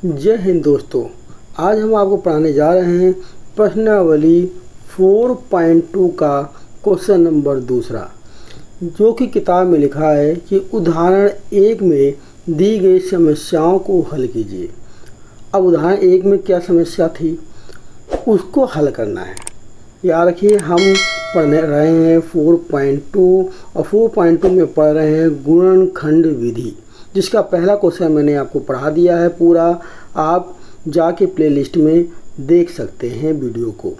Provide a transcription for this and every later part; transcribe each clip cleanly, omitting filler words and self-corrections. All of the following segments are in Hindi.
जय हिंद दोस्तों। आज हम आपको पढ़ाने जा रहे हैं प्रश्नावली 4.2 का क्वेश्चन नंबर दूसरा, जो कि किताब में लिखा है कि उदाहरण 1 में दी गई समस्याओं को हल कीजिए। अब उदाहरण 1 में क्या समस्या थी, उसको हल करना है। याद रखिए, हम पढ़ने रहे हैं 4.2 और 4.2 में पढ़ रहे हैं गुणनखंड विधि, जिसका पहला क्वेश्चन मैंने आपको पढ़ा दिया है पूरा। आप जाके प्लेलिस्ट में देख सकते हैं वीडियो को।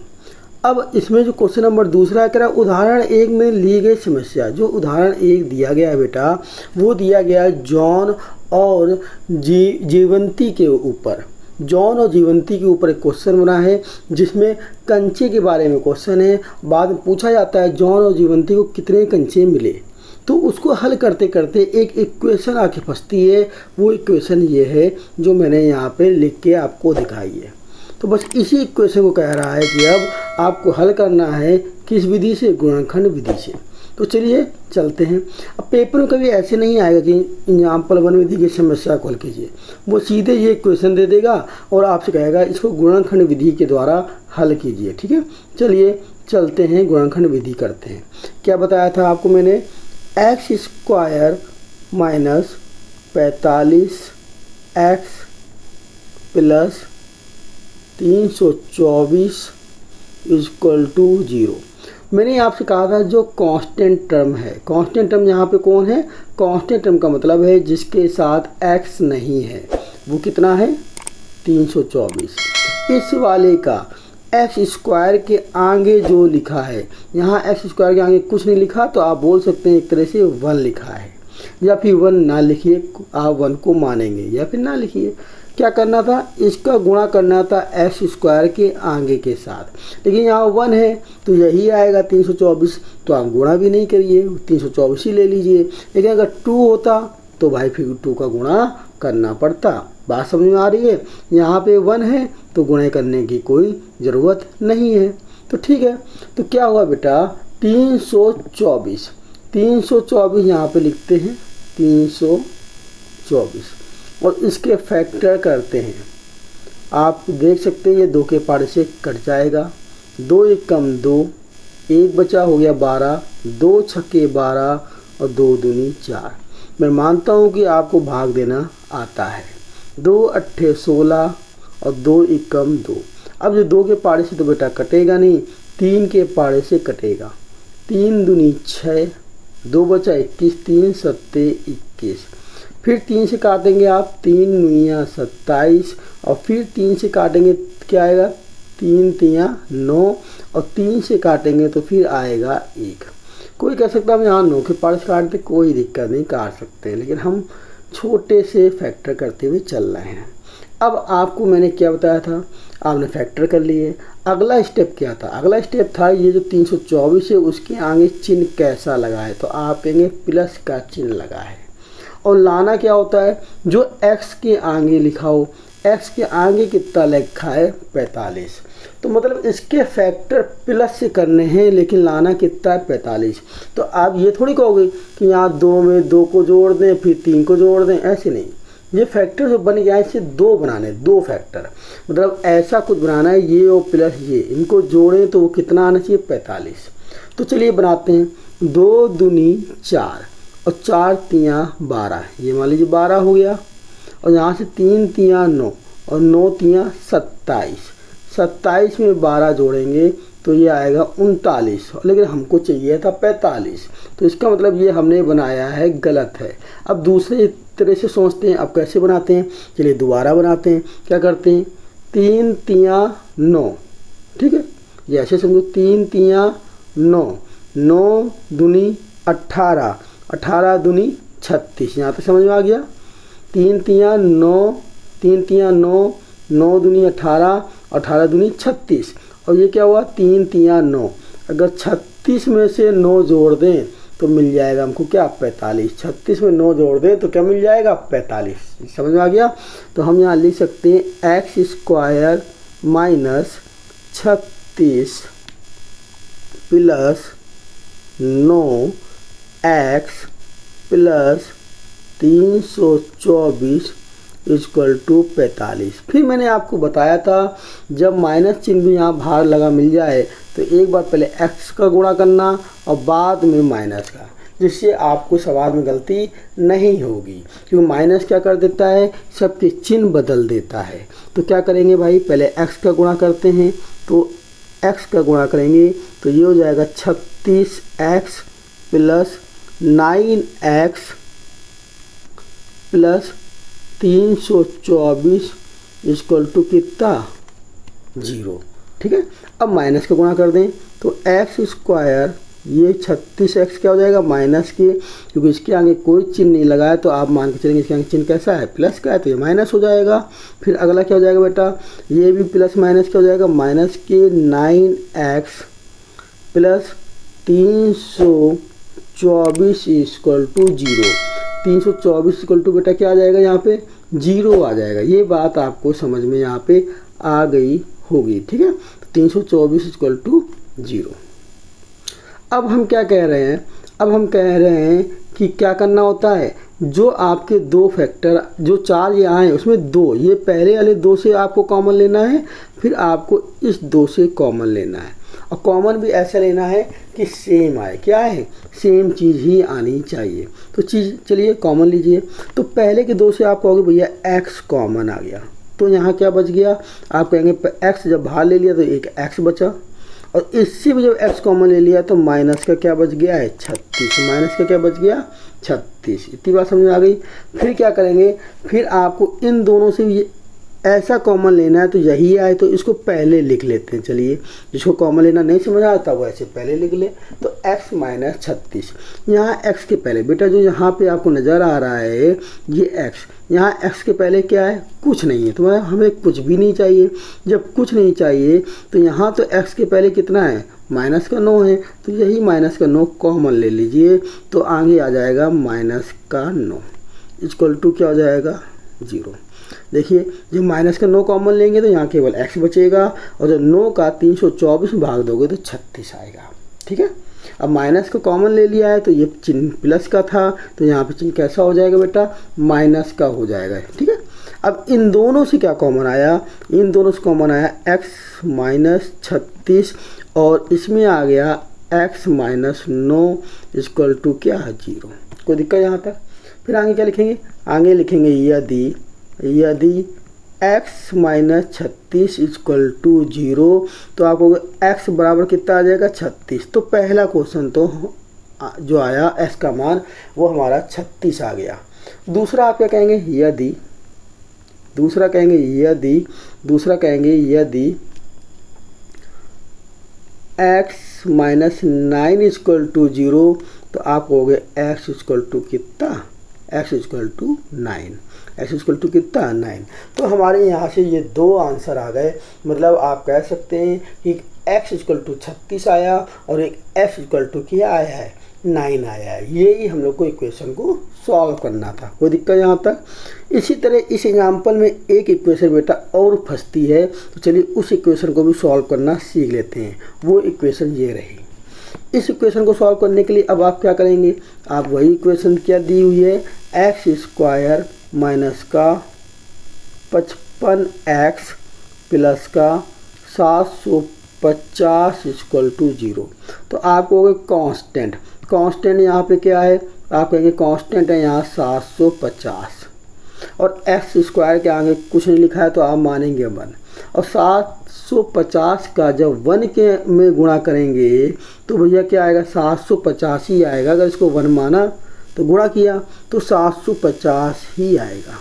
अब इसमें जो क्वेश्चन नंबर दूसरा कह रहा है उदाहरण 1 में ली गई समस्या। जो उदाहरण 1 दिया गया है बेटा, वो दिया गया है जॉन और जीवंती के ऊपर। जॉन और जीवंती के ऊपर एक क्वेश्चन बना है, जिसमें कंचे के बारे में क्वेश्चन है। बाद में पूछा जाता है जॉन और जीवंती को कितने कंचे मिले, तो उसको हल करते करते एक इक्वेशन आके फंसती है। वो इक्वेशन ये है जो मैंने यहाँ पे लिख के आपको दिखाई है। तो बस इसी इक्वेशन को कह रहा है कि अब आपको हल करना है किस विधि से, गुणनखंड विधि से। तो चलिए चलते हैं। अब पेपर में कभी ऐसे नहीं आएगा कि एग्जाम्पल 1 विधि की समस्या को हल कीजिए। वो सीधे ये क्वेश्चन दे देगा और आपसे कहेगा इसको गुणनखंड विधि के द्वारा हल कीजिए। ठीक है, चलिए चलते हैं, गुणनखंड विधि करते हैं। क्या बताया था आपको मैंने, x² minus 45x plus 324 equal to 0। मैंने आपसे कहा था जो कांस्टेंट टर्म है, कांस्टेंट टर्म यहाँ पे कौन है, कांस्टेंट टर्म का मतलब है जिसके साथ x नहीं है, वो कितना है 324। इस वाले का x² के आगे जो लिखा है, यहाँ x² के आगे कुछ नहीं लिखा तो आप बोल सकते हैं एक तरह से 1 लिखा है, या फिर 1 ना लिखिए, आप 1 को मानेंगे, या फिर ना लिखिए। क्या करना था, इसका गुणा करना था x² के आगे के साथ, लेकिन यहाँ 1 है तो यही आएगा 324, तो आप गुणा भी नहीं करिए, 324 ही ले लीजिए। लेकिन अगर 2 होता तो भाई फिर 2 का गुणा करना पड़ता। बात समझ में आ रही है, यहाँ पे 1 है तो गुणे करने की कोई ज़रूरत नहीं है। तो ठीक है, तो क्या हुआ बेटा 324 यहाँ पे लिखते हैं 324 और इसके फैक्टर करते हैं। आप देख सकते हैं ये 2 के पारे से कट जाएगा, 2 1 कम 2, 1 बचा हो गया 12, 2 छक्के 12 और 2 दूनी 4। मैं मानता हूँ कि आपको भाग देना आता है। 2 8 16 और 2 1 कम 2। अब जो 2 के पारे से तो बेटा कटेगा नहीं, 3 के पारे से कटेगा। 3 दूनी 6, 2 बचा 21, 3 7 21। फिर 3 से काटेंगे आप, 3 9 27 और फिर 3 से काटेंगे क्या आएगा, 3 3 9 और 3 से काटेंगे तो फिर आएगा 1। कोई कह सकता है हम यहाँ 9 के पारे से काटते, कोई दिक्कत नहीं, काट सकते हैं, लेकिन हम छोटे से फैक्टर करते हुए चल रहे हैं। अब आपको मैंने क्या बताया था, आपने फैक्टर कर लिए। अगला स्टेप क्या था, अगला स्टेप था ये जो 324 है उसके आगे चिन्ह कैसा लगा है, तो आप कहेंगे प्लस का चिन्ह लगा है। और लाना क्या होता है, जो x के आगे लिखा हो, x के आगे कितना लिखा है 45, तो मतलब इसके फैक्टर प्लस से करने हैं, लेकिन लाना कितना है 45। तो आप ये थोड़ी कहोगे कि यहाँ 2 में 2 को जोड़ दें फिर 3 को जोड़ दें, ऐसे नहीं। ये फैक्टर जो बन गया है इससे 2 बनाने, 2 फैक्टर, मतलब ऐसा कुछ बनाना है, ये और प्लस ये, इनको जोड़ें तो वो कितना आना चाहिए 45। तो चलिए बनाते हैं, 2 दूनी 4 और 4 3 12, ये मान लीजिए 12 हो गया। और यहाँ से 3 3 9 और 9 3 27, 27 में 12 जोड़ेंगे तो ये आएगा 39, लेकिन हमको चाहिए था 45, तो इसका मतलब ये हमने बनाया है गलत है। अब दूसरे तरह से सोचते हैं, अब कैसे बनाते हैं, चलिए दोबारा बनाते हैं। क्या करते हैं, 3 3 9, ठीक है, ये ऐसे समझो 3 3 9, 9 दूनी 18, 18 दूनी 36, यहाँ तक समझ में आ गया। 3 3 9, 3 3 9, 9 दूनी 18, 18 दूनी 36, और ये क्या हुआ 3 3 9। अगर 36 में से 9 जोड़ दें तो मिल जाएगा हमको क्या 45। 36 में 9 जोड़ दें तो क्या मिल जाएगा 45। समझ में आ गया। तो हम यहाँ लिख सकते हैं x² minus 36 plus 9x plus 324 equal to 45। फिर मैंने आपको बताया था जब माइनस चिन्ह भी यहाँ बाहर लगा मिल जाए तो एक बार पहले x का गुणा करना और बाद में माइनस का, जिससे आपको सवाल में गलती नहीं होगी, क्योंकि माइनस क्या कर देता है, सबके चिन्ह बदल देता है। तो क्या करेंगे भाई, पहले x का गुणा करते हैं, तो x का गुणा करेंगे तो ये हो जाएगा 36x plus 9x plus 324 equal to कितना, 0। ठीक है, अब माइनस का गुणा कर दें तो एक्स स्क्वायर, ये 36x क्या हो जाएगा माइनस के, क्योंकि इसके आगे कोई चिन्ह नहीं लगाया तो आप मान के चलेंगे इसके आगे चिन्ह कैसा है, प्लस का है, तो ये माइनस हो जाएगा। फिर अगला क्या हो जाएगा बेटा, ये भी प्लस माइनस क्या हो जाएगा, माइनस के 9x plus 324 equal to 0। 324 equal to बेटा क्या आ जाएगा, यहाँ पे 0 आ जाएगा। ये बात आपको समझ में यहाँ पे आ गई होगी। ठीक है, 324 इक्वल टू 0। अब हम क्या कह रहे हैं, अब हम कह रहे हैं कि क्या करना होता है, जो आपके दो फैक्टर, जो चार ये आए उसमें दो, ये पहले वाले दो से आपको कॉमन लेना है, फिर आपको इस दो से कॉमन लेना है, और कॉमन भी ऐसा लेना है कि सेम आए। क्या है, सेम चीज़ ही आनी चाहिए। तो चीज़ चलिए कॉमन लीजिए। तो पहले के दो से आप कहोगे भैया x कॉमन आ गया, तो यहाँ क्या बच गया, आप कहेंगे x जब बाहर ले लिया तो एक x बचा, और इससे भी जब x कॉमन ले लिया तो माइनस का क्या बच गया है, 36। माइनस का क्या बच गया, 36। इतनी बात समझ में आ गई। फिर क्या करेंगे, फिर आपको इन दोनों से भी ऐसा कॉमन लेना है, तो यही आए तो इसको पहले लिख लेते हैं। चलिए, जिसको कॉमन लेना नहीं समझ आता वो ऐसे पहले लिख ले। तो x माइनस 36, यहाँ x के पहले बेटा जो यहाँ पे आपको नज़र आ रहा है ये x, यहाँ x के पहले क्या है, कुछ नहीं है, तो हमें कुछ भी नहीं चाहिए। जब कुछ नहीं चाहिए तो यहाँ तो x के पहले कितना है, माइनस का 9 है, तो यही माइनस का 9 कॉमन ले लीजिए, तो आगे आ जाएगा माइनस का 9 इक्वल टू क्या हो जाएगा, 0। देखिए, जब माइनस का 9 कॉमन लेंगे तो यहाँ केवल x बचेगा, और जब 9 का 324 में भाग दोगे तो 36 आएगा। ठीक है, अब माइनस का कॉमन ले लिया है तो ये चिन्ह प्लस का था, तो यहाँ पे चिन्ह कैसा हो जाएगा बेटा, माइनस का हो जाएगा। ठीक है, अब इन दोनों से क्या कॉमन आया, इन दोनों से कॉमन आया x माइनस 36, और इसमें आ गया x माइनस 9 इक्वल टू क्या, 0। कोई दिक्कत यहाँ तक। फिर आगे क्या लिखेंगे, आगे लिखेंगे यदि x माइनस 36 इक्वल टू 0, तो आपको x बराबर कितना आ जाएगा, 36। तो पहला क्वेश्चन तो जो आया x का मान वो हमारा 36 आ गया। दूसरा आप क्या कहेंगे, दूसरा कहेंगे यदि x माइनस 9 इक्वल टू 0, तो आप कहोगे x इक्वल टू कितना, x equal to 9, x equal to कितना, 9। तो हमारे यहाँ से ये दो आंसर आ गए। मतलब आप कह सकते हैं कि x इक्वल टू 36 आया और एक x इक्वल टू क्या आया है, 9 आया है। ये ही हम लोग को इक्वेशन को सॉल्व करना था। कोई दिक्कत यहाँ तक। इसी तरह इस एग्जाम्पल में एक इक्वेशन बेटा और फंसती है, तो चलिए उस इक्वेशन को भी सॉल्व करना सीख लेते हैं। वो इक्वेशन ये रही। इस इक्वेशन को सॉल्व करने के लिए अब आप क्या करेंगे, आप वही इक्वेशन क्या दी हुई है, एक्स स्क्वायर माइनस का 55x प्लस का 750 इक्वल टू 0। तो आप कहोगे कांस्टेंट, कांस्टेंट यहाँ पे क्या है, आप कहेंगे कांस्टेंट है यहाँ 750, और एक्स स्क्वायर के आगे कुछ नहीं लिखा है तो आप मानेंगे 1, और 750 का जब 1 के में गुणा करेंगे तो भैया क्या आएगा, 750 ही आएगा। अगर इसको 1 माना तो गुणा किया तो 750 ही आएगा।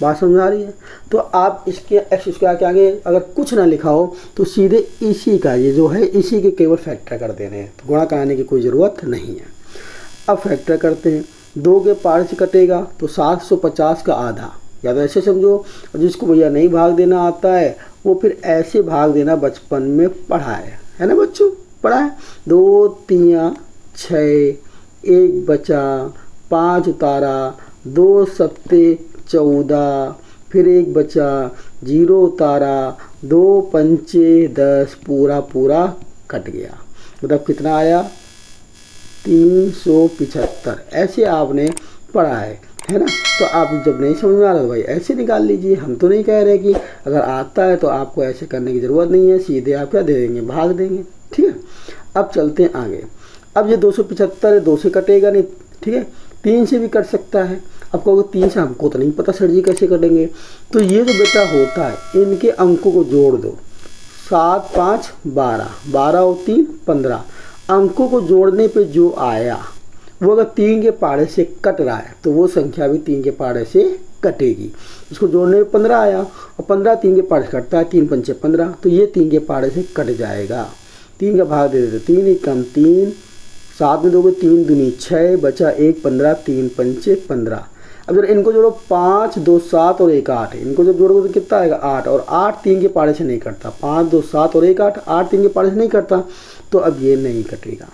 बात समझ आ रही है। तो आप इसके एक्स स्क्वायर के आगे अगर कुछ ना लिखा हो तो सीधे इसी का, ये जो है इसी के केवल फैक्टर कर देने हैं, तो गुणा कराने की कोई ज़रूरत नहीं है। अब फैक्टर करते हैं, 2 के पार से कटेगा तो 750 का आधा, या तो ऐसे समझो। और जिसको भैया नहीं भाग देना आता है वो फिर ऐसे भाग देना, बचपन में पढ़ा है ना बच्चों, पढ़ा है। 2 3 6, 1 बचा, 5 उतारा, 2 सत्ते 14, फिर 1 बचा, 0 उतारा, 2 पंचे 10, पूरा कट गया। मतलब कितना आया, 375। ऐसे आपने पढ़ा है। है ना। तो आप जब नहीं समझ में आ रहा तो भाई ऐसे निकाल लीजिए। हम तो नहीं कह रहे कि अगर आता है तो आपको ऐसे करने की ज़रूरत नहीं है, सीधे आप क्या दे देंगे, भाग देंगे। ठीक है, अब चलते हैं आगे। अब ये 275 है, 2 से कटेगा नहीं, ठीक है, 3 से भी कट सकता है। अब कहोगे 3 से, हमको तो नहीं पता सर जी कैसे कटेंगे। तो ये जो बेटा होता है इनके अंकों को जोड़ दो, 7 5 12, 12 और 3 15। अंकों को जोड़ने पे जो आया वो अगर 3 के पाड़े से कट रहा है तो वो संख्या भी 3 के पाड़े से कटेगी। इसको जोड़ने में 15 आया और 15 3 के पाड़े से कटता है, 3 पंचे 15, तो ये 3 के पाड़े से कट जाएगा। 3 का भाग दे देते, 3 ही कम 3, 7 में दोगे 3 दूनी 6, बचा 1 15, 3 पंचे 15। अब जब इनको जोड़ो 5 2 7 और 1 8, इनको जब जोड़ोगे तो कितना आएगा 8, और 8 3 के पाड़े से नहीं कटता, 5 2 7 और 1 8, 8 3 के पाड़े से नहीं कटता, तो अब ये नहीं कटेगा।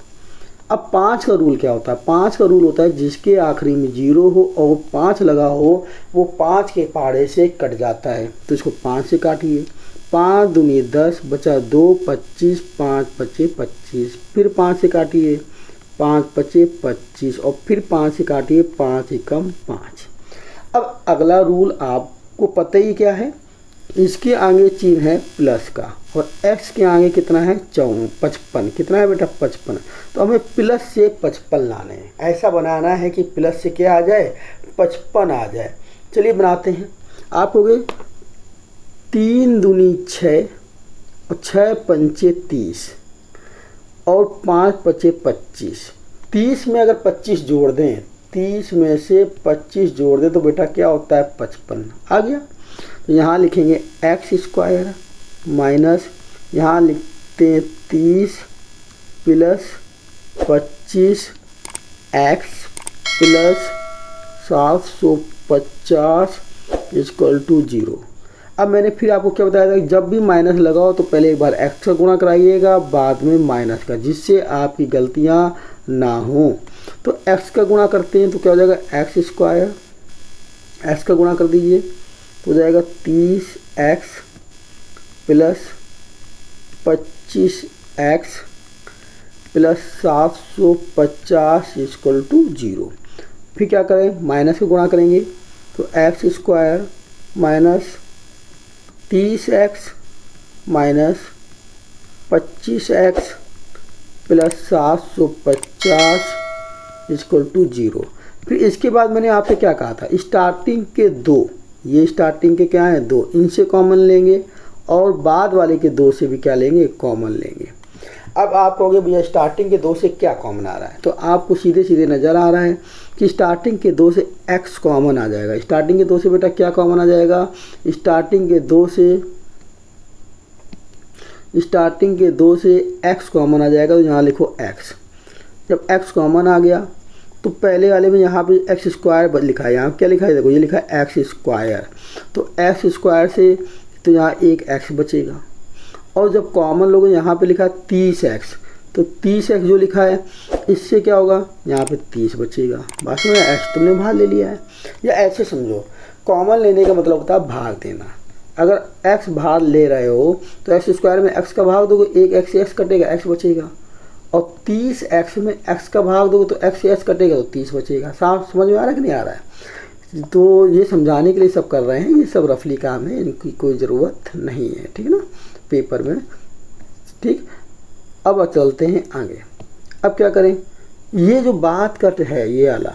अब 5 का रूल क्या होता है, 5 का रूल होता है जिसके आखिरी में 0 हो और 5 लगा हो वो 5 के पाड़े से कट जाता है। तो इसको 5 से काटिए, 5 दूनी 10, बचा 2 25, 5 पचे 25, फिर 5 से काटिए, 5 पचे 25 और फिर 5 से काटिए, 5 एकम 5। अब अगला रूल आपको पता ही क्या है, इसके आगे चिन्ह है प्लस का और x के आगे कितना है 55, कितना है बेटा 55। तो हमें प्लस से 55 लाने हैं, ऐसा बनाना है कि प्लस से क्या आ जाए 55 आ जाए। चलिए बनाते हैं। आप हो गए 3 दूनी 6 और 6 पंचे 30 और 5 पचे 25। 30 में अगर 25 जोड़ दें, 30 में से 25 जोड़ दें तो बेटा क्या होता है 55 आ गया। तो यहाँ लिखेंगे एक्स स्क्वायर माइनस, यहाँ लिखते हैं 30 plus 25 x plus 750 equal to 0। अब मैंने फिर आपको क्या बताया था कि जब भी माइनस लगाओ तो पहले एक बार एक्स का गुणा कराइएगा, बाद में माइनस का, जिससे आपकी गलतियाँ ना हो। तो एक्स का गुणा करते हैं तो क्या हो जाएगा एक्स स्क्वायर, एक्स का गुणा कर दीजिए तो हो जाएगा 30x plus 25x plus 750 equal to 0। फिर क्या करें, माइनस का गुणा करेंगे तो x square minus 30x minus 25x plus 750 equal to 0। फिर इसके बाद मैंने आपसे क्या कहा था, स्टार्टिंग के 2, ये स्टार्टिंग के क्या हैं 2, इनसे कॉमन लेंगे और बाद वाले के 2 से भी क्या लेंगे कॉमन लेंगे। अब आप कहोगे भैया स्टार्टिंग के 2 से क्या कॉमन आ रहा है, तो आपको सीधे सीधे नज़र आ रहा है कि स्टार्टिंग के 2 से x कॉमन आ जाएगा। स्टार्टिंग के 2 से बेटा क्या कॉमन आ जाएगा, स्टार्टिंग के 2 से x कॉमन आ जाएगा। तो यहाँ लिखो x। जब x कॉमन आ गया तो पहले वाले में यहाँ पे एक्स स्क्वायर लिखा है, यहाँ क्या लिखा है देखो, ये लिखा है एक्स स्क्वायर। तो एक्स स्क्वायर से तो यहाँ एक एक्स बचेगा, और जब कॉमन लोग यहाँ पे लिखा है 30x, तो 30x जो लिखा है इससे क्या होगा, यहाँ पे 30 बचेगा। बात में एक्स तुमने बाहर ले लिया है। या ऐसे समझो, कॉमन लेने का मतलब होता है भाग देना। अगर x बाहर ले रहे हो तो एक्स स्क्वायर में x का भाग दोगे, एक एक्स से x कटेगा, x बचेगा, और 30x में x का भाग दोगे तो x से x कटेगा तो 30 बचेगा। साफ समझ में आ रहा है कि नहीं आ रहा है। तो ये समझाने के लिए सब कर रहे हैं, ये सब रफली काम है, इनकी कोई ज़रूरत नहीं है, ठीक है ना, पेपर में। ठीक, अब चलते हैं आगे। अब क्या करें, ये जो बात कट है ये वाला,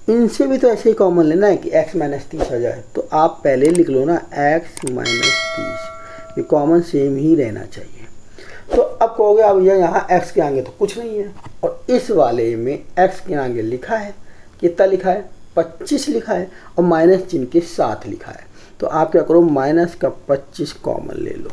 इनसे भी तो ऐसे ही कॉमन लेना है कि x माइनस 30 आ जाए। तो आप पहले लिख लो ना x माइनस 30, ये कॉमन सेम ही रहना चाहिए। तो अब कहोगे अब यहाँ x के आगे तो कुछ नहीं है, और इस वाले में x के आगे लिखा है, कितना लिखा है 25 लिखा है, और माइनस चिन्ह के साथ लिखा है। तो आप क्या करो, माइनस का 25 कॉमन ले लो।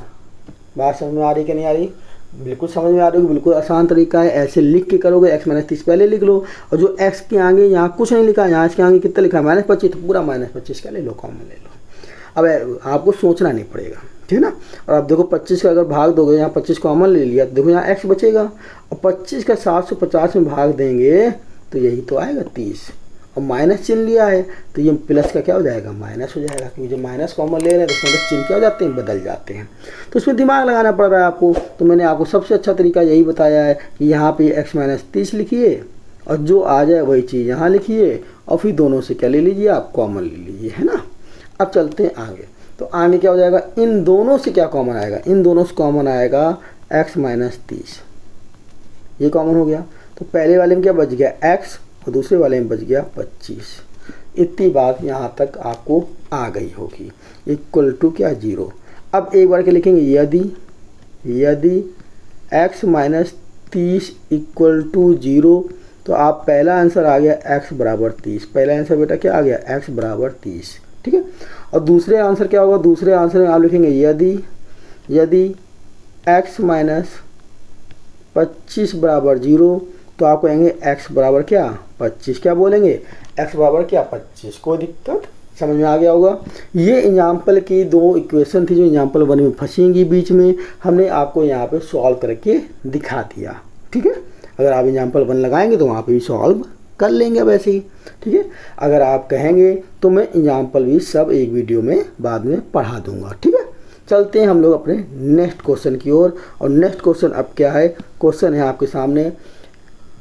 बात समझ में आ रही कि नहीं आ रही, बिल्कुल समझ में आ रही होगी, बिल्कुल आसान तरीका है। ऐसे लिख के करोगे, x माइनस 30 पहले लिख लो, और जो x के आगे यहाँ कुछ नहीं लिखा, यहाँ इसके आगे कितना लिखा है माइनस 25, तो पूरा माइनस 25 का ले लो, कॉमन ले लो। अब आपको सोचना नहीं पड़ेगा, ठीक है ना। और अब देखो 25 का अगर भाग दोगे, यहाँ 25 कॉमन ले लिया, तो देखो यहाँ x बचेगा, और 25 का 750 में भाग देंगे तो यही तो आएगा 30, और माइनस चिन्ह लिया है तो ये प्लस का क्या हो जाएगा, माइनस हो जाएगा, क्योंकि जो माइनस कॉमन ले रहे हैं तो उसमें चिन्ह क्या हो जाते हैं, बदल जाते हैं। तो इसमें दिमाग लगाना पड़ रहा है आपको। तो मैंने आपको सबसे अच्छा तरीका यही बताया है कि यहाँ पे x माइनस 30 लिखिए और जो आ जाए वही चीज़ यहाँ लिखिए और फिर दोनों से क्या ले लीजिए आप, कॉमन ले लीजिए, है ना। अब चलते हैं आगे। तो आगे क्या हो जाएगा, इन दोनों से क्या कॉमन आएगा, इन दोनों से कॉमन आएगा x माइनस 30, ये कॉमन हो गया। तो पहले वाले में क्या बच गया x और दूसरे वाले में बच गया 25। इतनी बात यहाँ तक आपको आ गई होगी। इक्वल टू क्या, 0। अब एक बार क्या लिखेंगे, यदि x माइनस 30 इक्वल टू 0, तो आप पहला आंसर आ गया x बराबर 30। पहला आंसर बेटा क्या आ गया, x बराबर 30, ठीक है। और दूसरे आंसर क्या होगा, दूसरे आंसर में आप लिखेंगे यदि x माइनस 25 बराबर 0, तो आप कहेंगे x बराबर क्या 25, क्या बोलेंगे x बराबर क्या 25। कोई दिक्कत, समझ में आ गया होगा। ये एग्जाम्पल की दो इक्वेशन थी जो एग्जाम्पल 1 में फंसेंगी बीच में, हमने आपको यहाँ पे सॉल्व करके दिखा दिया, ठीक है। अगर आप एग्जाम्पल 1 लगाएंगे तो वहाँ पे भी सॉल्व कर लेंगे वैसे ही, ठीक है। अगर आप कहेंगे तो मैं एग्जाम्पल भी सब एक वीडियो में बाद में पढ़ा दूंगा, ठीक है। चलते हैं हम लोग अपने नेक्स्ट क्वेश्चन की ओर। और नेक्स्ट क्वेश्चन अब क्या है, क्वेश्चन है आपके सामने,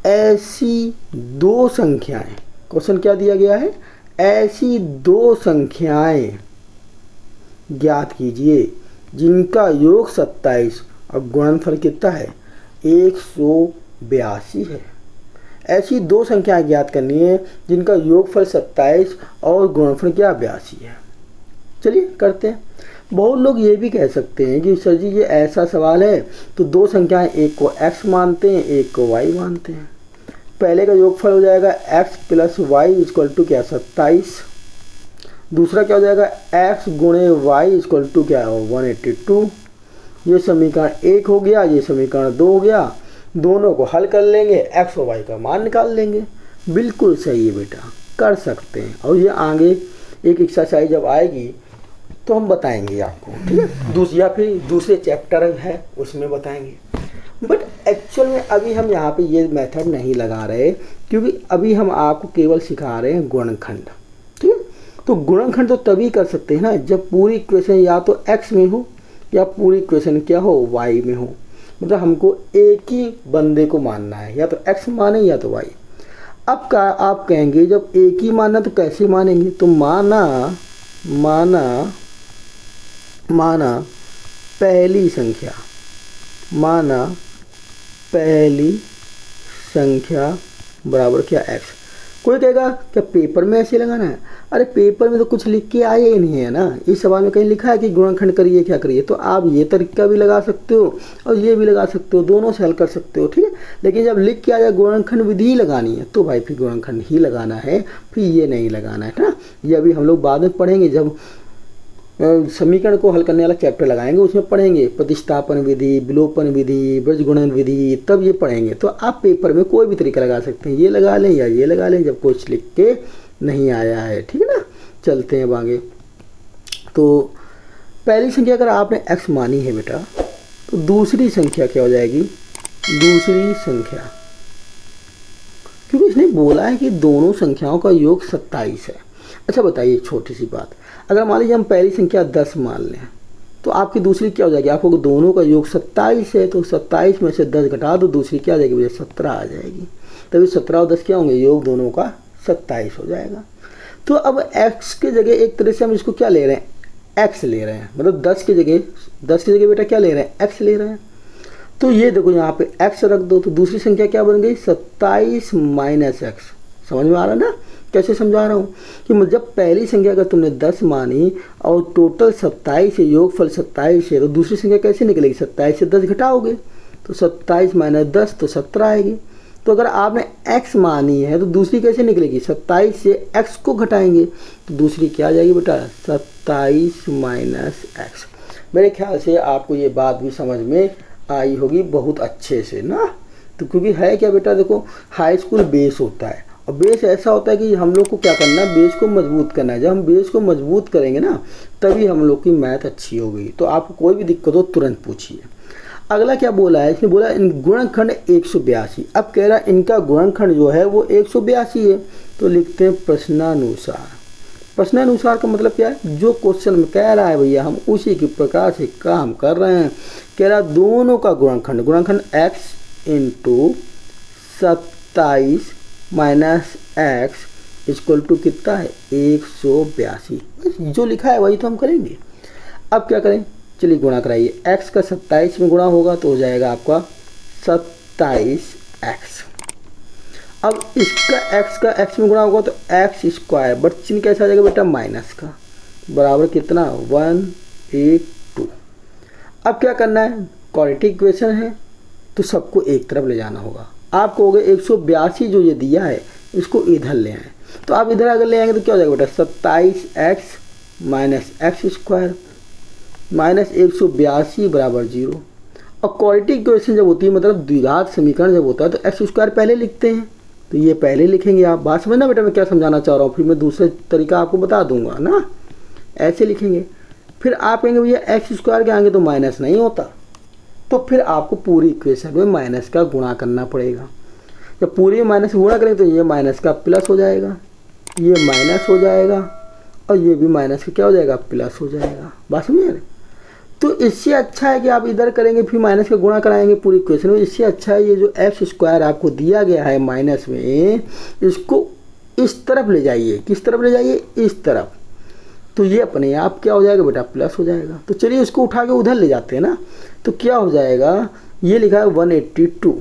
ऐसी दो संख्याएं, क्वेश्चन क्या दिया गया है, ऐसी दो संख्याएं ज्ञात कीजिए जिनका योग 27 और गुणनफल कितना है 182 है। ऐसी दो संख्याएं ज्ञात करनी है जिनका योगफल 27 और गुणनफल क्या 82 है। चलिए करते हैं। बहुत लोग ये भी कह सकते हैं कि सर जी ये ऐसा सवाल है तो दो संख्याएं, एक को x मानते हैं एक को y मानते हैं। पहले का योगफल हो जाएगा x plus y equal to क्या 27, दूसरा क्या हो जाएगा x गुणे y इक्वल टू क्या 182। ये समीकरण 1 हो गया, ये समीकरण 2 हो गया। दोनों को हल कर लेंगे, x और y का मान निकाल लेंगे। बिल्कुल सही है बेटा, कर सकते हैं। और ये आगे एक एक्सरसाइज जब आएगी तो हम बताएंगे आपको, ठीक है। या फिर दूसरे चैप्टर है उसमें बताएंगे। बट एक्चुअल में अभी हम यहाँ पे ये मेथड नहीं लगा रहे, क्योंकि अभी हम आपको केवल सिखा रहे हैं गुणनखंड, ठीक है। तो गुणनखंड तो तभी कर सकते हैं ना जब पूरी इक्वेशन या तो x में हो या पूरी इक्वेशन क्या हो y में हो। मतलब हमको एक ही बंदे को मानना है, या तो x माने या तो y। अब का आप कहेंगे जब एक ही मानना तो कैसे मानेंगे, तो माना पहली संख्या बराबर क्या x। कोई कहेगा क्या पेपर में ऐसे लगाना है, अरे पेपर में तो कुछ लिख के आया ही नहीं है ना, इस सवाल में कहीं लिखा है कि गुणनखंड करिए क्या करिए। तो आप ये तरीका भी लगा सकते हो और ये भी लगा सकते हो, दोनों से हल कर सकते हो, ठीक है। लेकिन जब लिख के आ जाए गुणनखंड विधि ही लगानी है तो भाई फिर गुणनखंड ही लगाना है, फिर ये नहीं लगाना है ना। ये अभी हम लोग बाद में पढ़ेंगे, जब समीकरण को हल करने वाला चैप्टर लगाएंगे उसमें पढ़ेंगे प्रतिस्थापन विधि, विलोपन विधि, बीजगुणन विधि, तब ये पढ़ेंगे। तो आप पेपर में कोई भी तरीका लगा सकते हैं, ये लगा लें या ये लगा लें जब कुछ लिख के नहीं आया है, ठीक है ना। चलते हैं आगे। तो पहली संख्या अगर आपने x मानी है बेटा, तो दूसरी संख्या क्या हो जाएगी, दूसरी संख्या, क्योंकि इसने बोला है कि दोनों संख्याओं का योग 27 है। अच्छा बताइए छोटी सी बात, अगर मान लीजिए हम पहली संख्या 10 मान लें तो आपकी दूसरी क्या हो जाएगी, आपको दोनों का योग 27 है तो 27 में से 10 घटा दो, दूसरी क्या आ जाएगी भैया 17 आ जाएगी। तभी 17 और 10 क्या होंगे, योग दोनों का 27 हो जाएगा। तो अब x के जगह एक तरह से हम इसको क्या ले रहे हैं, x ले रहे हैं, मतलब 10 की जगह बेटा क्या ले रहे हैं, x ले रहे हैं। तो ये देखो यहाँ पे x रख दो तो दूसरी संख्या क्या बन गई 27 माइनस x। समझ में आ रहा है ना कैसे समझा रहा हूँ, कि जब पहली संख्या अगर तुमने 10 मानी और टोटल 27 है, योगफल 27 है, तो दूसरी संख्या कैसे निकलेगी, 27 से 10 घटाओगे तो 27 माइनस 10 तो 17 आएगी। तो अगर आपने x मानी है तो दूसरी कैसे निकलेगी, 27 से x को घटाएंगे तो दूसरी क्या आ जाएगी बेटा 27 माइनस x। मेरे ख्याल से आपको ये बात भी समझ में आई होगी बहुत अच्छे से ना। तो क्योंकि है क्या बेटा, देखो हाई स्कूल बेस होता है और बेस ऐसा होता है कि हम लोग को क्या करना है, बेस को मजबूत करना है। जब हम बेस को मजबूत करेंगे ना तभी हम लोग की मैथ अच्छी होगी। तो आपको कोई भी दिक्कत हो तुरंत पूछिए। अगला क्या बोला है, इसने बोला गुणनखंड 182। अब कह रहा है इनका गुणनखंड जो है वो 182 है। तो लिखते हैं प्रश्नानुसार। प्रश्नानुसार का मतलब क्या है, जो क्वेश्चन में कह रहा है भैया हम उसी के प्रकार से काम कर रहे हैं। कह रहा दोनों का गुणनखंड x into 27 minus x equal to कितना है 182। जो लिखा है वही तो हम करेंगे। अब क्या करें, चलिए गुणा कराइए। x का 27 में गुणा होगा तो हो जाएगा आपका 27x। अब इसका x का x में गुणा होगा तो x स्क्वायर, बट चिन्ह कैसा आ जाएगा बेटा माइनस का, बराबर कितना 182। अब क्या करना है, क्वाड्रेटिक इक्वेशन है तो सबको एक तरफ ले जाना होगा। आप कहोगे 182 जो ये दिया है इसको इधर ले आए, तो आप इधर अगर ले आएंगे तो क्या हो जाएगा बेटा 27x minus x square minus 182 बराबर 0। और क्वाड्रेटिक इक्वेशन जब होती है मतलब द्विघात समीकरण जब होता है तो एक्स स्क्वायर पहले लिखते हैं, तो ये पहले लिखेंगे। आप बात समझना बेटा मैं क्या समझाना चाह रहा हूँ, फिर मैं दूसरे तरीका आपको बता दूंगा ना। ऐसे लिखेंगे, फिर आप कहेंगे भैया एक्स स्क्वायर के आगे तो माइनस नहीं होता, तो फिर आपको पूरी इक्वेशन में माइनस का गुणा करना पड़ेगा। जब पूरी में माइनस गुणा करें तो ये माइनस का प्लस हो जाएगा, ये माइनस हो जाएगा और ये भी माइनस का क्या हो जाएगा प्लस हो जाएगा। बात समझिए। तो इससे अच्छा है कि आप इधर करेंगे फिर माइनस का गुणा कराएंगे पूरी इक्वेशन में। इससे अच्छा है ये जो एक्स स्क्वायर आपको दिया गया है माइनस में, इसको इस तरफ ले जाइए। किस तरफ ले जाइए, इस तरफ, तो ये अपने आप क्या हो जाएगा बेटा प्लस हो जाएगा। तो चलिए इसको उठा के उधर ले जाते हैं ना, तो क्या हो जाएगा, ये लिखा है 182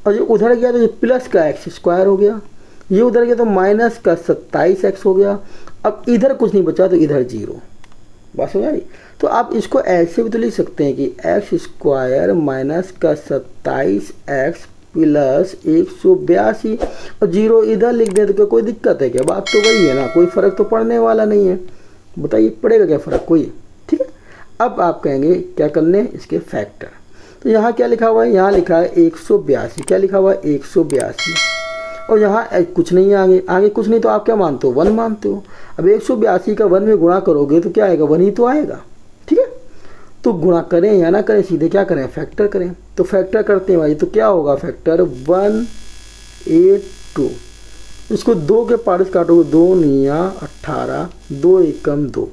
और जो उधर गया तो ये प्लस का एक्स स्क्वायर हो गया, ये उधर गया तो माइनस का 27x हो गया। अब इधर कुछ नहीं बचा तो इधर 0। बस हो जाएगी। तो आप इसको ऐसे भी तो लिख सकते हैं कि एक्स स्क्वायर माइनस का 27x प्लस 182 और 0 इधर लिख दें तो क्या कोई दिक्कत है क्या? बात तो वही है ना, कोई फ़र्क तो पड़ने वाला नहीं है। बताइए पड़ेगा क्या फ़र्क कोई? ठीक है। अब आप कहेंगे क्या करने, इसके फैक्टर। तो यहाँ क्या लिखा हुआ है, यहाँ लिखा है 182। क्या लिखा हुआ है 182 और यहाँ कुछ नहीं है, आगे आगे कुछ नहीं, तो आप क्या मानते हो 1 मानते हो। अब 182 का 1 में गुणा करोगे तो क्या आएगा 1 ही तो आएगा। ठीक है। तो गुणा करें या ना करें, सीधे क्या करें फैक्टर करें। तो फैक्टर करते हैं भाई, तो क्या होगा फैक्टर 182। इसको 2 के पार्ट से काटोगे, 2 9 18, 2 एकम 2,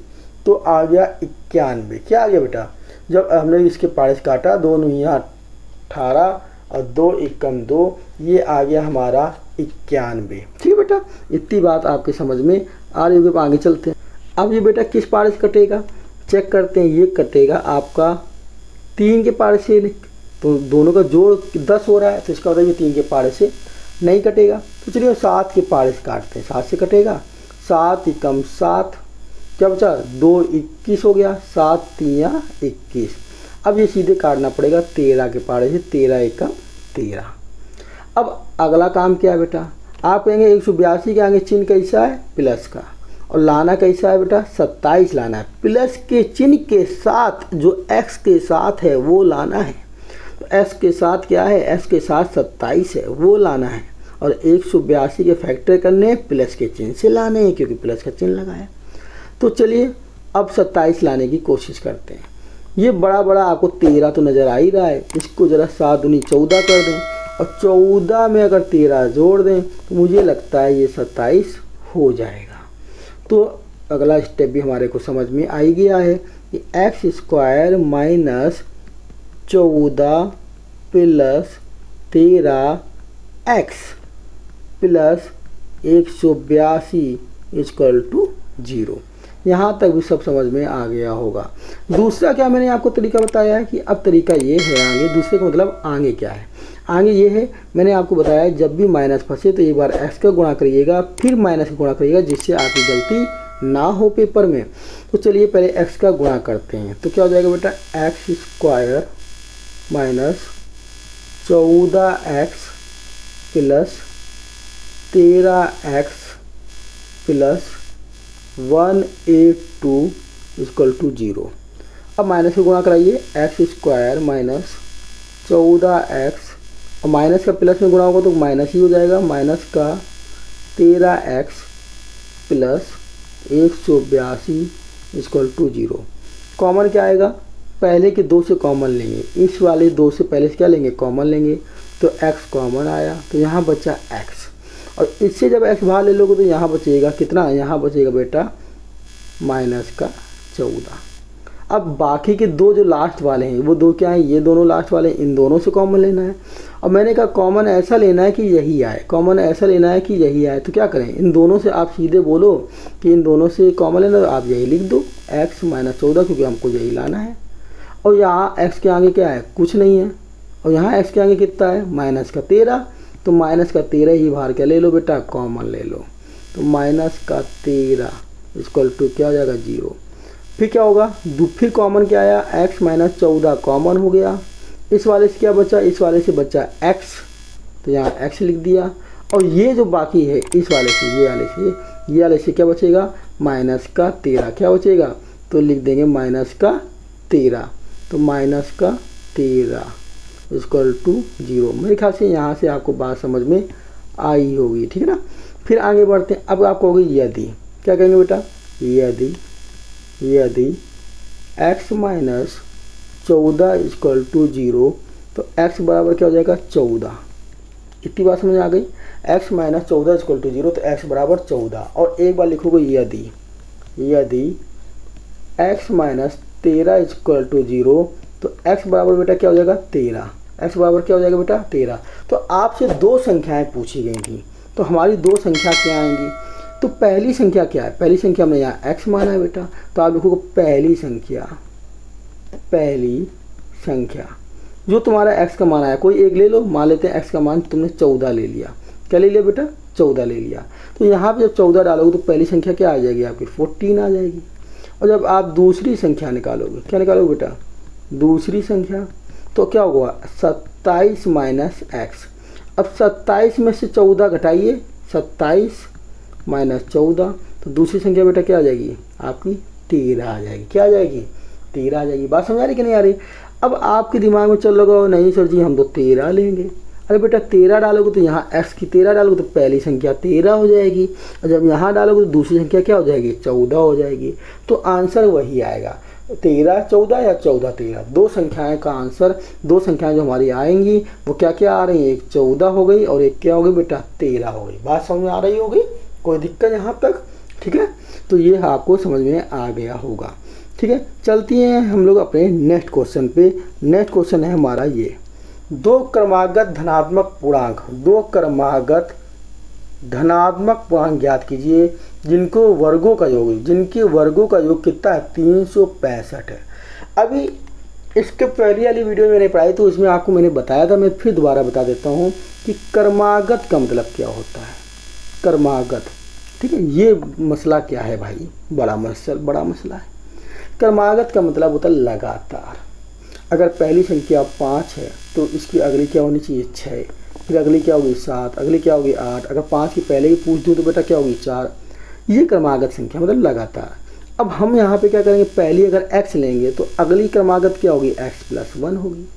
तो आ गया 91। क्या आ गया बेटा, जब हमने इसके पार्ट से काटा 2 9 18 और 2 एकम 2, ये आ गया हमारा 91। ठीक है बेटा, इतनी बात आपके समझ में आ रही होगी। आगे चलते हैं। अब ये बेटा किस पार्ट से कटेगा चेक करते हैं। ये कटेगा आपका 3 के पार्ट से, तो दोनों का जोड़ 10 हो रहा है, तो इसका मतलब ये 3 के पार्ट से नहीं कटेगा। तो चलिए 7 के पार्ट से काटते हैं, 7 से कटेगा। 7 एकम 7, क्या बचा 2 21 हो गया, 7 3 21। अब ये सीधे काटना पड़ेगा 13 के पार्ट से, 13 एकम 13। अब अगला काम क्या है बेटा, आप कहेंगे 182 के आगे चिन्ह कैसा है प्लस का, और लाना कैसा है बेटा 27 लाना है। प्लस के चिन्ह के साथ जो x के साथ है वो लाना है। तो x के साथ क्या है, x के साथ 27 है वो लाना है, और 182 के फैक्टर करने प्लस के चिन्ह से लाने हैं क्योंकि प्लस का चिन्ह लगा है। तो चलिए अब 27 लाने की कोशिश करते हैं। ये बड़ा बड़ा आपको 13 तो नज़र आ ही रहा है, इसको ज़रा 7 दूनी 14 कर दें, और 14 में अगर 13 जोड़ दें तो मुझे लगता है ये 27 हो जाएगा। तो अगला स्टेप भी हमारे को समझ में आ ही गया है कि x square minus 14 plus 13x plus 182 equal to 0। यहाँ तक भी सब समझ में आ गया होगा। दूसरा क्या मैंने आपको तरीका बताया है कि अब तरीका ये है आगे, दूसरे का मतलब आगे क्या है, आगे ये है मैंने आपको बताया है जब भी माइनस फंसे तो एक बार x का गुणा करिएगा फिर माइनस का गुणा करिएगा, जिससे आपकी गलती ना हो पेपर में। तो चलिए पहले x का गुणा करते हैं। तो क्या हो जाएगा बेटा, x square minus 14x plus 13x plus 182 equal to 0। अब माइनस का गुणा कराइए, एक्स स्क्वायर माइनस 14x और माइनस का प्लस में गुणा होगा तो माइनस ही हो जाएगा, माइनस का 13x plus 182 equal to 0। Common क्या आएगा, पहले के 2 से कॉमन लेंगे, इस वाले 2 से पहले से क्या लेंगे कॉमन लेंगे, तो x कॉमन आया तो यहाँ बचा x, और इससे जब x बाहर ले लोगे तो यहाँ बचेगा कितना, यहाँ बचेगा बेटा माइनस का 14। अब बाकी के 2 जो लास्ट वाले हैं वो 2 क्या हैं, ये दोनों लास्ट वाले, इन दोनों से कॉमन लेना है। और मैंने कहा कॉमन ऐसा लेना है कि यही आए, कॉमन ऐसा लेना है कि यही आए। तो क्या करें, इन दोनों से आप सीधे बोलो कि इन दोनों से कॉमन लेना, तो आप यही लिख दो x माइनस 14, क्योंकि हमको यही लाना है। और यहाँ x के आगे क्या है, कुछ नहीं है, और यहाँ x के आगे कितना है, माइनस का 13। तो माइनस का 13 ही बाहर क्या ले लो बेटा, कॉमन ले लो। तो माइनस का 13 इक्वल टू क्या हो जाएगा, 0। फिर क्या होगा, फिर कॉमन क्या आया, x माइनस 14 कॉमन हो गया। इस वाले से क्या बचा, इस वाले से बचा x, तो यहाँ x लिख दिया। और ये जो बाकी है इस वाले से, ये वाले से क्या बचेगा, माइनस का 13 क्या बचेगा, तो लिख देंगे माइनस का 13। तो माइनस का 13 इक्वल टू 0। मेरे ख्याल से यहाँ से आपको बात समझ में आई होगी, ठीक है ना। फिर आगे बढ़ते हैं। अब आप कहोगे यदि, क्या कहेंगे बेटा, यदि x माइनस 14 इक्वल टू 0, तो x बराबर क्या हो जाएगा, 14। इतनी बात समझ आ गई। x माइनस 14 इक्वल टू 0, तो x बराबर 14। और एक बार लिखोगे यदि x माइनस 13 इक्वल टू 0, तो x बराबर बेटा क्या हो जाएगा, 13। x बराबर क्या हो जाएगा बेटा, 13। तो आपसे दो संख्याएं पूछी गई थी, तो हमारी दो संख्या क्या आएंगी। तो पहली संख्या क्या है, पहली संख्या हमने यहाँ x माना है बेटा, तो आप लिखोगे पहली संख्या जो तुम्हारा x का मान आया, कोई एक ले लो, मान लेते हैं x का मान तुमने 14 ले लिया। क्या ले लिया बेटा, 14 ले लिया। तो यहाँ पे जब 14 डालोगे तो पहली संख्या क्या आ जाएगी आपकी, 14 आ जाएगी। और जब आप दूसरी संख्या निकालोगे, क्या निकालोगे बेटा, दूसरी संख्या, तो क्या होगा, 27 माइनस x। अब 27 में से 14 घटाइए, 27 माइनस 14, तो दूसरी संख्या बेटा क्या आ जाएगी आपकी, 13 आ जाएगी। क्या आ जाएगी, 13 आ जाएगी। बात समझ आ रही कि नहीं आ रही। अब आपके दिमाग में चल लगा, नहीं सर जी हम तो 13 लेंगे। अरे बेटा 13 डालोगे तो यहाँ x की 13 डालोगे तो पहली संख्या 13 हो जाएगी, और जब यहाँ डालोगे तो दूसरी संख्या क्या हो जाएगी, 14 हो जाएगी। तो आंसर वही आएगा, 13 14 या 14 13। दो संख्याएं का आंसर, दो संख्याएं जो हमारी आएंगी वो क्या क्या आ रही हैं, एक 14 हो गई और एक क्या हो गई बेटा, 13 हो गई। बात समझ में आ रही होगी, कोई दिक्कत यहाँ तक, ठीक है। तो ये आपको समझ में आ गया होगा, ठीक है। चलती हैं हम लोग अपने नेक्स्ट क्वेश्चन पे। नेक्स्ट क्वेश्चन है हमारा ये, दो क्रमागत धनात्मक पूर्णांक, दो क्रमागत धनात्मक पूर्णांक ज्ञात कीजिए जिनके वर्गों का योग कितना है, 365 है। अभी इसके पहली वाली वीडियो में मैंने पढ़ाई तो उसमें आपको मैंने बताया था, मैं फिर दोबारा बता देता हूँ कि क्रमागत का मतलब क्या होता है। क्रमागत, ठीक है, ये मसला क्या है भाई, बड़ा मसला है। क्रमागत का मतलब होता है लगातार। अगर पहली संख्या 5 है तो इसकी अगली क्या होनी चाहिए, 6, फिर अगली क्या होगी 7, अगली क्या होगी 8। अगर 5 की पहले ही पूछ दूँ तो बेटा क्या होगी 4। ये क्रमागत संख्या मतलब लगातार। अब हम यहाँ पे क्या करेंगे, पहली अगर x लेंगे तो अगली क्रमागत क्या होगी, x प्लस 1 होगी।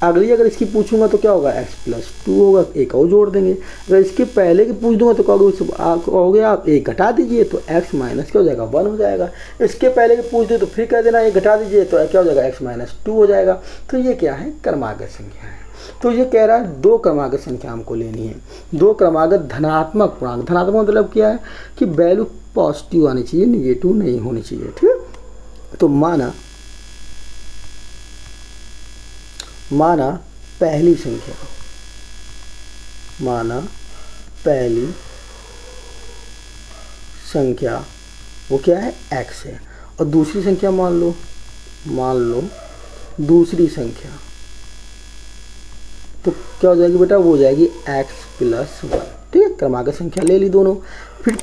अगली अगर इसकी पूछूंगा तो क्या होगा, x प्लस 2 होगा, एक और जोड़ देंगे। अगर इसके पहले की पूछ दूंगा तो कहोगे आप एक घटा दीजिए, तो x माइनस क्या हो जाएगा, 1 हो जाएगा। इसके पहले की पूछ दे तो फिर कह देना एक घटा दीजिए, तो क्या हो जाएगा, x माइनस 2 हो जाएगा। तो ये क्या है, क्रमागत संख्या है। तो ये कह रहा है दो क्रमागत संख्या हमको लेनी है, दो क्रमागत धनात्मक पूर्णांक। धनात्मक मतलब क्या है कि वैल्यू पॉजिटिव आनी चाहिए, निगेटिव नहीं होनी चाहिए, ठीक है। तो माना पहली संख्या वो क्या है, x है, और दूसरी संख्या मान लो दूसरी संख्या, तो क्या हो जाएगी बेटा, वो हो जाएगी x प्लस 1, ठीक है। क्रमागत संख्या ले ली दोनों। फिर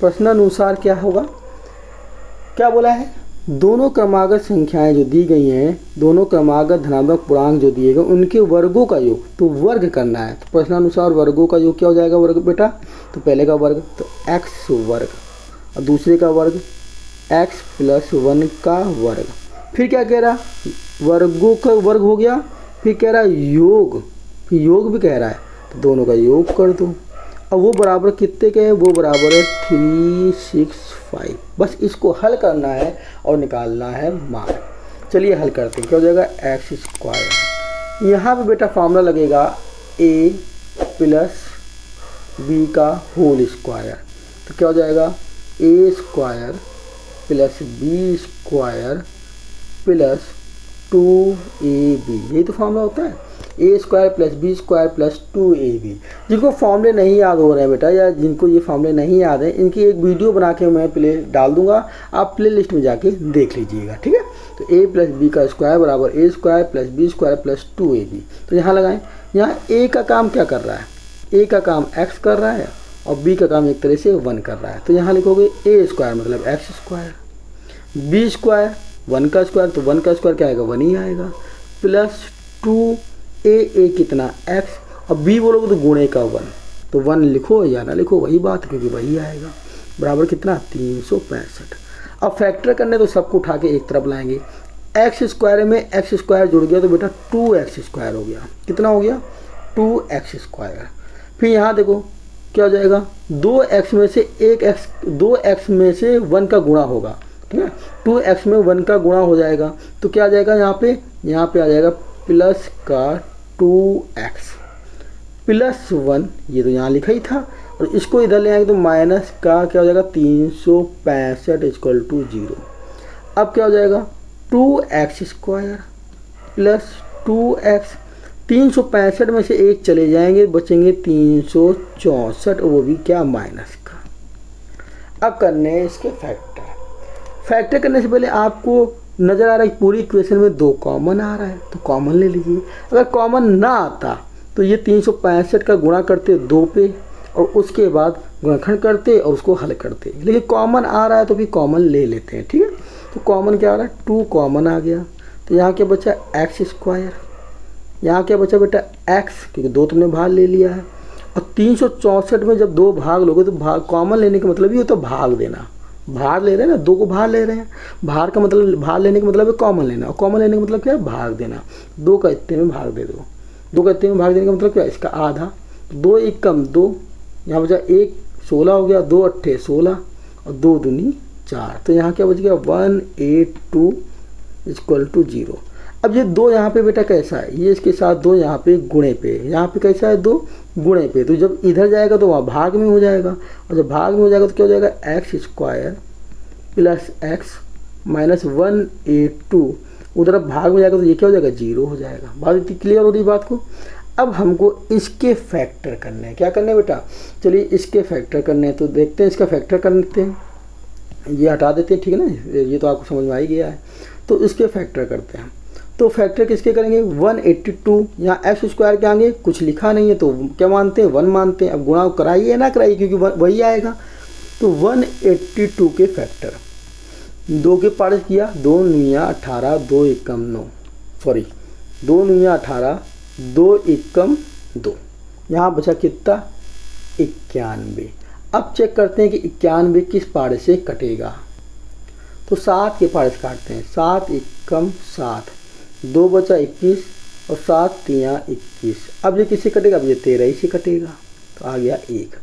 प्रश्नानुसार क्या होगा, क्या बोला है, दोनों क्रमागत संख्याएं जो दी गई हैं, दोनों क्रमागत धनात्मक पूर्णांक जो दिए गए उनके वर्गों का योग, तो वर्ग करना है। तो प्रश्नानुसार वर्गों का योग क्या हो जाएगा वर्ग बेटा, तो पहले का वर्ग तो x वर्ग और दूसरे का वर्ग x प्लस 1 का वर्ग। फिर क्या कह रहा, वर्गों का वर्ग हो गया, फिर कह रहा योग, फिर योग भी कह रहा है, तो दोनों का योग कर दो। अब वो बराबर कितने के हैं, वो बराबर है 365। बस इसको हल करना है और निकालना है मान। चलिए हल करते हैं, क्या हो जाएगा, एक्स स्क्वायर। यहाँ पे बेटा फॉर्मूला लगेगा a प्लस बी का होल स्क्वायर, तो क्या हो जाएगा A square plus B square plus 2ab, यही तो फॉर्मूला होता है, A square plus B square plus 2ab। जिनको फॉर्मूले नहीं याद हो रहे हैं बेटा, या जिनको ये फॉर्मूले नहीं याद है, इनकी एक वीडियो बना के मैं प्ले डाल दूंगा, आप प्ले लिस्ट में जाके देख लीजिएगा, ठीक है। तो a प्लस बी का स्क्वायर बराबर A square plus B square plus 2ab। तो यहाँ लगाएं, यहाँ a का काम क्या कर रहा है, a का काम x कर रहा है और b का काम एक तरह से 1 कर रहा है। तो यहाँ लिखोगे a स्क्वायर मतलब x स्क्वायर, b स्क्वायर 1 का स्क्वायर, तो 1 का स्क्वायर क्या आएगा, 1 ही आएगा, प्लस 2a कितना x, और b बोलोगे तो गुणे का 1, तो 1 लिखो या ना लिखो वही बात, क्योंकि वही आएगा, बराबर कितना 365। अब फैक्टर करने तो सबको उठा के एक तरफ लाएंगे, एक्स स्क्वायर में एक्स स्क्वायर जुड़ गया तो बेटा 2x स्क्वायर हो गया, कितना हो गया 2x स्क्वायर। फिर यहाँ देखो क्या हो जाएगा, 2x में से 2x में से 1 का गुणा होगा, ठीक है, 2x में 1 का गुणा हो जाएगा, तो क्या आ जाएगा यहाँ पे आ जाएगा प्लस का 2x प्लस 1, ये तो यहाँ लिखा ही था, और इसको इधर ले आएंगे तो माइनस का क्या हो जाएगा 365 इक्वल टू 0। अब क्या हो जाएगा 2x स्क्वायर प्लस 2x, 365 में से 1 चले जाएंगे, बचेंगे 364, वो भी क्या माइनस का। अब करने हैं इसके फैक्टर करने से पहले आपको नज़र आ रहा है पूरी इक्वेशन में 2 कॉमन आ रहा है, तो कॉमन ले लीजिए। अगर कॉमन ना आता तो ये 365 का गुणा करते 2 पे और उसके बाद गुणनखंड करते और उसको हल करते, लेकिन कॉमन आ रहा है तो फिर कॉमन ले लेते हैं, ठीक है। तो कॉमन क्या आ रहा है 2 कॉमन आ गया, तो यहाँ क्या बचा एक्स स्क्वायर, यहाँ क्या बचा बेटा x, क्योंकि 2 तुमने भाग ले लिया है, और 364 में जब 2 भाग लोगे तो भाग कॉमन लेने का मतलब ये होता है भाग देना, भाग ले रहे हैं ना, 2 को भाग ले रहे हैं, भाग का मतलब भाग लेने का मतलब है कॉमन लेना, और कॉमन लेने का मतलब क्या है भाग देना। 2 का इतने में भाग दे दो, 2 का इतने में भाग देने का मतलब क्या है इसका आधा, 2 1 कम 2, यहाँ बचा 1 16 हो गया, 2 8 16 और 2 दूनी 4, तो यहाँ क्या बच गया 182 इक्वल टू 0। अब ये 2 यहाँ पे बेटा कैसा है, ये इसके साथ 2 यहाँ पे गुणे पे, यहाँ पे कैसा है 2 गुणे पे, तो जब इधर जाएगा तो वहाँ भाग में हो जाएगा, और जब भाग में हो जाएगा तो क्या हो जाएगा x square plus x minus 182, उधर भाग में जाएगा तो ये क्या हो जाएगा 0 हो जाएगा। बात इतनी क्लियर हो रही बात को। अब हमको इसके फैक्टर करने हैं, क्या करने हैं बेटा, चलिए इसके फैक्टर करने हैं, तो देखते हैं इसका फैक्टर करते हैं, ये हटा देते हैं, ठीक है ना, ये तो आपको समझ में आ ही गया है। तो इसके फैक्टर करते हैं, तो फैक्टर किसके करेंगे 182, यहाँ एक्स स्क्वायर के आगे कुछ लिखा नहीं है तो क्या मानते हैं 1 मानते हैं। अब गुणा कराइए ना कराइए क्योंकि वही आएगा, तो 182 के फैक्टर 2 के पार्ट किया, 2 9 18 2 एकम 9, सॉरी 2 9 18 2 एकम 2, यहाँ बचा कितना 91। अब चेक करते हैं कि 91 किस पार्ट से कटेगा, तो 7 के पार्ट से काटते हैं, 7 एकम 7, 2 बचा 21 और 7 3 21। अब ये किससे कटेगा, अब ये 13 ही से कटेगा, तो आ गया 1।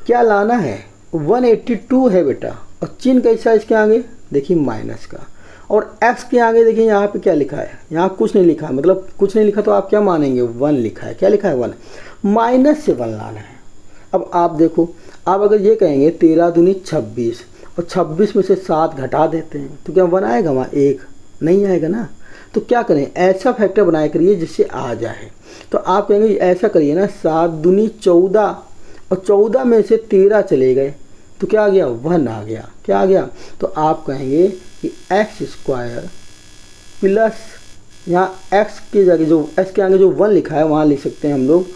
क्या लाना है 182 है बेटा, और चिन्ह कैसा है इसके आगे देखिए माइनस का, और x के आगे देखिए यहाँ पे क्या लिखा है, यहाँ कुछ नहीं लिखा है, मतलब कुछ नहीं लिखा तो आप क्या मानेंगे 1 लिखा है, क्या लिखा है 1, माइनस से 1 लाना है। अब आप देखो, आप अगर ये कहेंगे 13 दूनी 26 और 26 में से 7 घटा देते हैं तो क्या 1 आएगा, वहाँ 1 नहीं आएगा ना। तो क्या करें, ऐसा फैक्टर बनाया करिए जिससे आ जाए। तो आप कहेंगे ऐसा करिए ना, 7 दूनी 14 और 14 में से 13 चले गए तो क्या आ गया 1 आ गया, क्या आ गया, तो आप कहेंगे कि एक्स स्क्वायर प्लस यहाँ x के जगह जो x के आगे जो 1 लिखा है वहाँ लिख सकते हैं हम लोग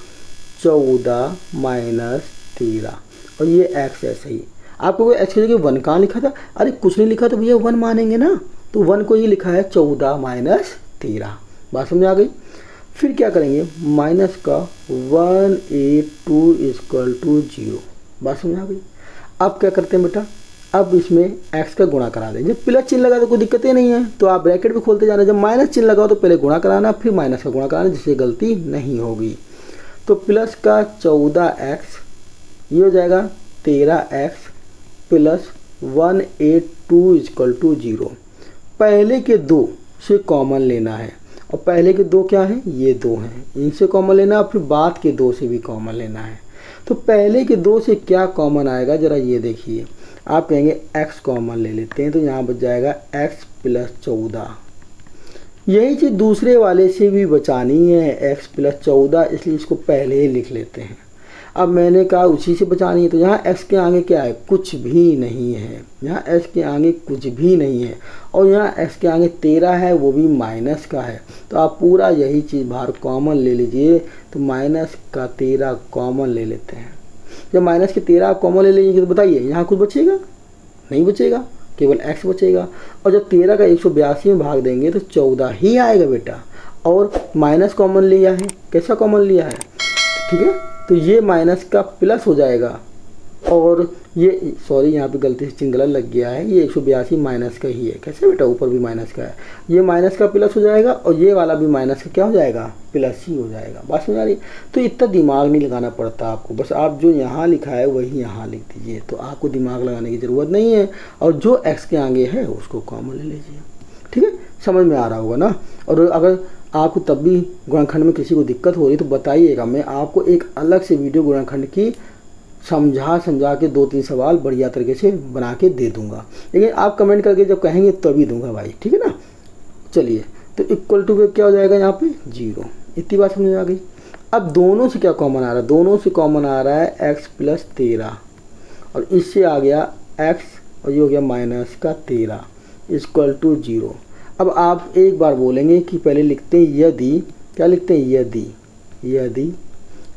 14 माइनस 13, और ये x ऐसे ही। आपको x की जगह 1 कहाँ लिखा था, अरे कुछ नहीं लिखा तो भैया 1 मानेंगे ना, तो 1 को ही लिखा है 14 माइनस 13, बात समझ आ गई। फिर क्या करेंगे माइनस का 182 इक्वल टू 0, बात समझ आ गई। अब क्या करते हैं बेटा, अब इसमें x का गुणा करा दें, जब प्लस चिन्ह लगा तो कोई दिक्कत ही नहीं है, तो आप ब्रैकेट भी खोलते जाना, जब माइनस चिन्ह लगाओ तो पहले गुणा कराना फिर माइनस का गुणा कराना, जिससे गलती नहीं होगी। तो प्लस का 14x ये हो जाएगा 13x प्लस 182 इक्वल टू 0। पहले के 2 से कॉमन लेना है, और पहले के 2 क्या है, ये 2 हैं, इनसे कॉमन लेना है, फिर बाद के 2 से भी कॉमन लेना है। तो पहले के 2 से क्या कॉमन आएगा ज़रा ये देखिए। आप कहेंगे x कॉमन ले लेते हैं तो यहाँ बच जाएगा x प्लस 14। यही चीज़ दूसरे वाले से भी बचानी है x प्लस 14, इसलिए इसको पहले ही लिख लेते हैं। अब मैंने कहा उसी से बचानी है तो यहाँ x के आगे क्या है, कुछ भी नहीं है। यहाँ x के आगे कुछ भी नहीं है और यहाँ x के आगे 13 है, वो भी माइनस का है। तो आप पूरा यही चीज़ बाहर कॉमन ले लीजिए। तो माइनस का 13 कॉमन ले लेते हैं। जब माइनस के 13 आप कॉमन ले लीजिए तो बताइए यहाँ कुछ बचेगा, नहीं बचेगा, केवल x बचेगा। और जब 13 का 182 में भाग देंगे तो 14 ही आएगा बेटा। और माइनस कॉमन लिया है, कैसा कॉमन लिया है, ठीक है। तो ये माइनस का प्लस हो जाएगा और ये सॉरी यहाँ पे गलती से चिन्ह गलत लग गया है, ये 182 माइनस का ही है। कैसे बेटा, ऊपर भी माइनस का है, ये माइनस का प्लस हो जाएगा और ये वाला भी माइनस का क्या हो जाएगा, प्लस ही हो जाएगा। बात समझ आ रही। तो इतना दिमाग नहीं लगाना पड़ता आपको, बस आप जो यहाँ लिखा है वही यहाँ लिख दीजिए। तो आपको दिमाग लगाने की ज़रूरत नहीं है और जो x के आगे है उसको कॉमन ले लीजिए। ठीक है, समझ में आ रहा होगा ना। और अगर आपको तब भी गुणनखंड में किसी को दिक्कत हो रही तो बताइएगा, मैं आपको एक अलग से वीडियो गुणनखंड की समझा के 2-3 सवाल बढ़िया तरीके से बना के दे दूंगा। लेकिन आप कमेंट करके जब कहेंगे तभी दूंगा भाई, ठीक है ना। चलिए, तो इक्वल टू पे क्या हो जाएगा यहाँ पे 0। इतनी बात समझ में आ गई। अब दोनों से क्या कॉमन आ रहा है, दोनों से कॉमन आ रहा है x प्लस 13 और इससे आ गया x और ये हो गया माइनस का 13 इक्वल टू 0। अब आप एक बार बोलेंगे कि पहले लिखते हैं यदि, क्या लिखते हैं,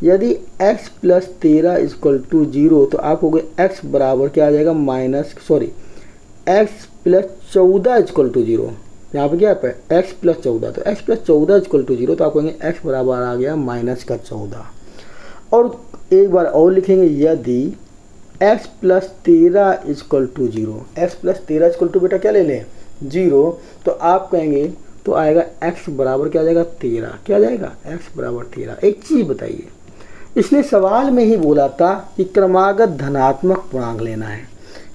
यदि x प्लस 13 इक्वल टू 0 तो आप हो गए x बराबर क्या आ जाएगा, x प्लस 14 इक्वल टू 0। यहाँ पे क्या है x प्लस 14, तो x प्लस 14 इक्वल टू 0 तो आप कहेंगे x बराबर आ गया माइनस का 14। और एक बार और लिखेंगे यदि x plus 13 equal to 0, x plus 13 equal to बेटा क्या ले लें 0, तो आप कहेंगे तो आएगा x बराबर क्या आ जाएगा 13, क्या आ जाएगा x बराबर 13। एक चीज़ बताइए, इसने सवाल में ही बोला था कि क्रमागत धनात्मक पूर्णांक लेना है।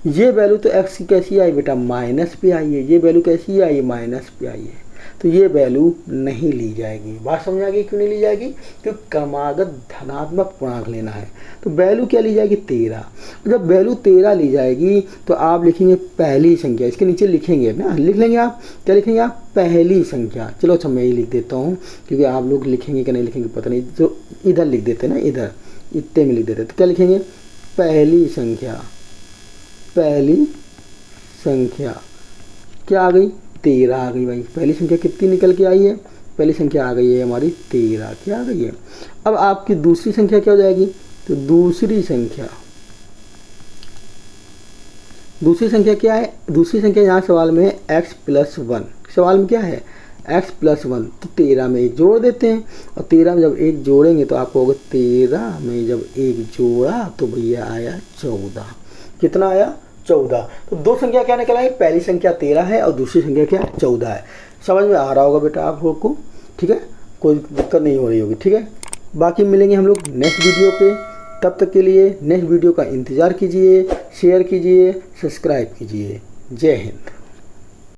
ये वैल्यू तो x की कैसी आई बेटा, माइनस पे आई है, ये वैल्यू कैसी आई, माइनस पे आई है, तो ये वैल्यू नहीं ली जाएगी। बात समझ आ गई क्यों नहीं ली जाएगी, क्योंकि क्रमागत धनात्मक पूर्णांक लेना है। तो वैल्यू क्या ली जाएगी 13। जब वैल्यू 13 ली जाएगी तो आप लिखेंगे पहली संख्या, इसके नीचे लिखेंगे ना, लिख लेंगे आप, क्या लिखेंगे आप, पहली संख्या। चलो अच्छा मैं ही लिख देता हूँ क्योंकि आप लोग लिखेंगे कि नहीं लिखेंगे पता नहीं, जो इधर लिख देते ना, इधर इतने में लिख देते, तो क्या लिखेंगे, पहली संख्या, पहली संख्या क्या आ गई 13 आ गई भाई। पहली संख्या कितनी निकल के आई है, पहली संख्या आ गई है हमारी 13, क्या आ गई है। अब आपकी दूसरी संख्या क्या हो जाएगी, तो दूसरी संख्या क्या है, दूसरी संख्या यहाँ सवाल में है x प्लस 1, सवाल में क्या है x प्लस 1, तो 13 में एक जोड़ देते हैं और 13 में जब एक जोड़ेंगे तो आपको होगा 13 में जब एक जोड़ा तो भैया आया 14। कितना आया 14। तो दो संख्या क्या निकल आई, पहली संख्या 13 है और दूसरी संख्या क्या है 14 है। समझ में आ रहा होगा बेटा आप लोग को, ठीक है, कोई दिक्कत नहीं हो रही होगी, ठीक है। बाकी मिलेंगे हम लोग नेक्स्ट वीडियो पे, तब तक के लिए नेक्स्ट वीडियो का इंतज़ार कीजिए, शेयर कीजिए, सब्सक्राइब कीजिए। जय हिंद।